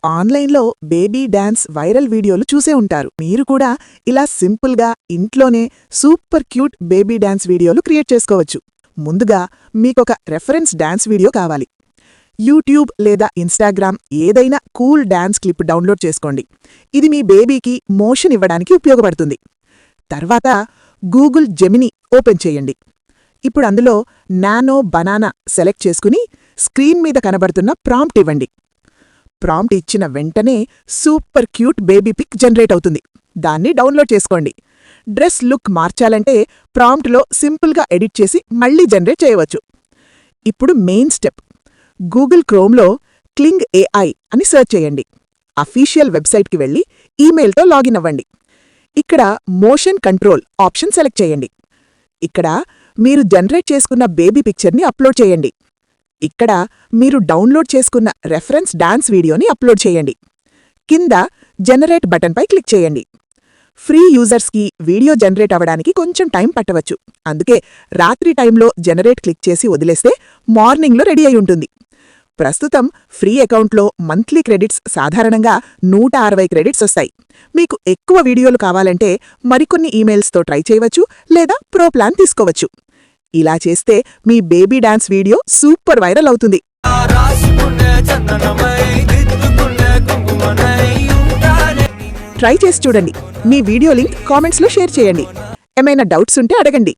ఆన్లైన్లో baby dance viral వీడియోలు చూసే ఉంటారు. మీరు కూడా ఇలా సింపుల్గా ఇంట్లోనే సూపర్ క్యూట్ బేబీ డాన్స్ వీడియోలు క్రియేట్ చేసుకోవచ్చు. ముందుగా మీకొక రెఫరెన్స్ డాన్స్ వీడియో కావాలి. యూట్యూబ్ లేదా ఇన్స్టాగ్రామ్ ఏదైనా కూల్ డాన్స్ క్లిప్ డౌన్లోడ్ చేసుకోండి. ఇది మీ బేబీకి మోషన్ ఇవ్వడానికి ఉపయోగపడుతుంది. తర్వాత గూగుల్ జెమిని ఓపెన్ చేయండి. ఇప్పుడు అందులో నానో బనానా సెలెక్ట్ చేసుకుని స్క్రీన్ మీద కనబడుతున్న ప్రాంప్ట్ ఇవ్వండి. ప్రాంప్ట్ ఇచ్చిన వెంటనే super cute baby pic generate అవుతుంది. దాన్ని డౌన్లోడ్ చేసుకోండి. డ్రెస్ లుక్ మార్చాలంటే ప్రాంప్ట్లో సింపుల్గా ఎడిట్ చేసి మళ్లీ జనరేట్ చేయవచ్చు. ఇప్పుడు మెయిన్ స్టెప్. గూగుల్ క్రోమ్లో క్లింగ్ AI అని సెర్చ్ చేయండి. అఫీషియల్ వెబ్సైట్కి వెళ్ళి ఈమెయిల్తో లాగిన్ అవ్వండి. ఇక్కడ మోషన్ కంట్రోల్ ఆప్షన్ సెలెక్ట్ చేయండి. ఇక్కడ మీరు జనరేట్ చేసుకున్న బేబీ పిక్చర్ని అప్లోడ్ చేయండి. ఇక్కడ మీరు డౌన్లోడ్ చేసుకున్న రెఫరెన్స్ డాన్స్ వీడియోని అప్లోడ్ చేయండి. కింద జనరేట్ బటన్పై క్లిక్ చేయండి. ఫ్రీ యూజర్స్కి వీడియో జనరేట్ అవ్వడానికి కొంచెం టైం పట్టవచ్చు. అందుకే రాత్రి టైంలో జనరేట్ క్లిక్ చేసి వదిలేస్తే మార్నింగ్లో రెడీ అయి ఉంటుంది. ప్రస్తుతం ఫ్రీ అకౌంట్లో మంత్లీ క్రెడిట్స్ సాధారణంగా 160 క్రెడిట్స్ వస్తాయి. మీకు ఎక్కువ వీడియోలు కావాలంటే మరికొన్ని ఈమెయిల్స్తో ట్రై చేయవచ్చు లేదా ప్రో ప్లాన్ తీసుకోవచ్చు. ఇలా చేస్తే మీ baby dance video super viral అవుతుంది. ట్రై చేసి చూడండి. మీ వీడియో లింక్ కామెంట్స్లో షేర్ చేయండి. ఏమైనా డౌట్స్ ఉంటే అడగండి.